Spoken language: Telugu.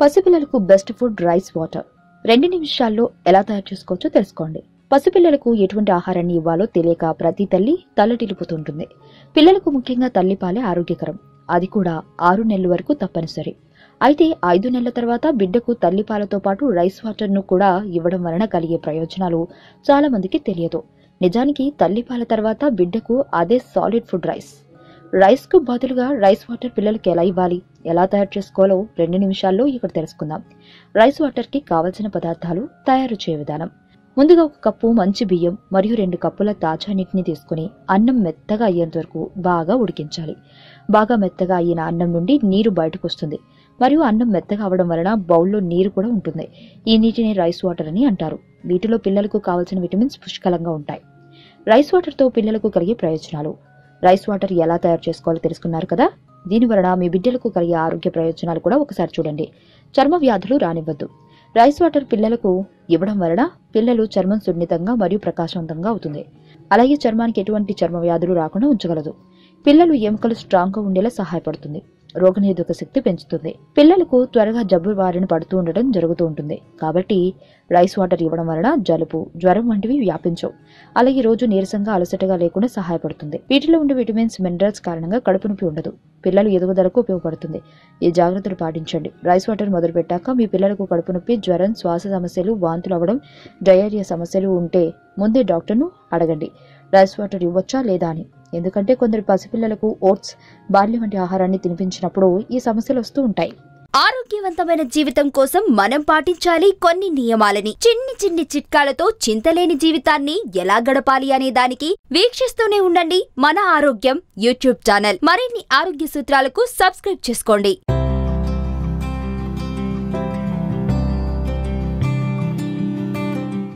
పసిపిల్లలకు బెస్ట్ ఫుడ్ రైస్ వాటర్ 2 నిమిషాల్లో ఎలా తయారు చేసుకోవచ్చో తెలుసుకోండి. పసిపిల్లలకు ఎటువంటి ఆహారాన్ని ఇవ్వాలో తెలియక ప్రతి తల్లి తల్లడిల్లిపోతుంటుంది. పిల్లలకు ముఖ్యంగా తల్లిపాలే ఆరోగ్యకరం. అది కూడా 6 నెలల వరకు తప్పనిసరి. అయితే 5 నెలల తర్వాత బిడ్డకు తల్లిపాలతో పాటు రైస్ వాటర్ను కూడా ఇవ్వడం వలన కలిగే ప్రయోజనాలు చాలా మందికి తెలియదు. నిజానికి తల్లిపాల తర్వాత బిడ్డకు అదే సాలిడ్ ఫుడ్ రైస్ కు బదులుగా రైస్ వాటర్ పిల్లలకి ఎలా ఇవ్వాలి, ఎలా తయారు చేసుకోవాలో 2 నిమిషాల్లో ఇక్కడ తెలుసుకుందాం. రైస్ వాటర్ కి కావలసిన పదార్థాలు, తయారు చేయ విధానం. ముందుగా 1 కప్పు మంచి బియ్యం మరియు 2 కప్పుల తాజా నీటిని తీసుకుని అన్నం మెత్తగా అయ్యేంత వరకు బాగా ఉడికించాలి. బాగా మెత్తగా అయిన అన్నం నుండి నీరు బయటకు వస్తుంది మరియు అన్నం మెత్తగా అవడం వలన బౌల్లో నీరు కూడా ఉంటుంది. ఈ నీటిని రైస్ వాటర్ అని అంటారు. వీటిలో పిల్లలకు కావలసిన విటమిన్స్ పుష్కలంగా ఉంటాయి. రైస్ వాటర్ తో పిల్లలకు కలిగే ప్రయోజనాలు. రైస్ వాటర్ ఎలా తయారు చేసుకోవాలో తెలుసుకున్నారు కదా. దీని వలన మీ బిడ్డలకు కలిగే ఆరోగ్య ప్రయోజనాలు కూడా ఒకసారి చూడండి. చర్మ వ్యాధులు రానివ్వద్దు. రైస్ వాటర్ పిల్లలకు ఇవ్వడం వలన పిల్లలు చర్మం సున్నితంగా మరియు ప్రకాశవంతంగా అవుతుంది. అలాగే చర్మానికి ఎటువంటి చర్మ వ్యాధులు రాకుండా ఉంచగలదు. పిల్లలు ఎముకలు స్ట్రాంగ్ గా ఉండేలా సహాయపడుతుంది. రోగనిరోధక శక్తి పెంచుతుంది. పిల్లలకు త్వరగా జబ్బు బారిన పడుతూ ఉండడం జరుగుతూ ఉంటుంది. కాబట్టి రైస్ వాటర్ ఇవ్వడం వలన జలుబు, జ్వరం వంటివి వ్యాపించవు. అలాగే రోజు నీరసంగా అలసటగా లేకుండా సహాయపడుతుంది. వీటిలో ఉండే విటమిన్స్, మినరల్స్ కారణంగా కడుపు నొప్పి ఉండదు. పిల్లలు ఎదుగుదలకు ఉపయోగపడుతుంది. ఈ జాగ్రత్తలు పాటించండి. రైస్ వాటర్ మొదలు పెట్టాక మీ పిల్లలకు కడుపు నొప్పి, జ్వరం, శ్వాస సమస్యలు, వాంతులు అవ్వడం, డయేరియా సమస్యలు ఉంటే ముందే డాక్టర్ను అడగండి రైస్ వాటర్ ఇవ్వచ్చా లేదా అని. ఎందుకంటే కొందరు పసిపిల్లలకు ఓట్స్, బార్లీ వంటి ఆహారాన్ని తినిపించినప్పుడు ఈ సమస్యలు వస్తూ ఉంటాయి. ఆరోగ్యవంతమైన జీవితం కోసం మనం పాటించాలి కొన్ని నియమాలని. చిన్ని చిన్ని చిట్కాలతో చింతలేని జీవితాన్ని ఎలా గడపాలి అనే దానికి వీక్షిస్తూనే ఉండండి మన ఆరోగ్యం యూట్యూబ్ ఛానల్. మరిన్ని ఆరోగ్య సూత్రాలకు సబ్స్క్రైబ్ చేసుకోండి.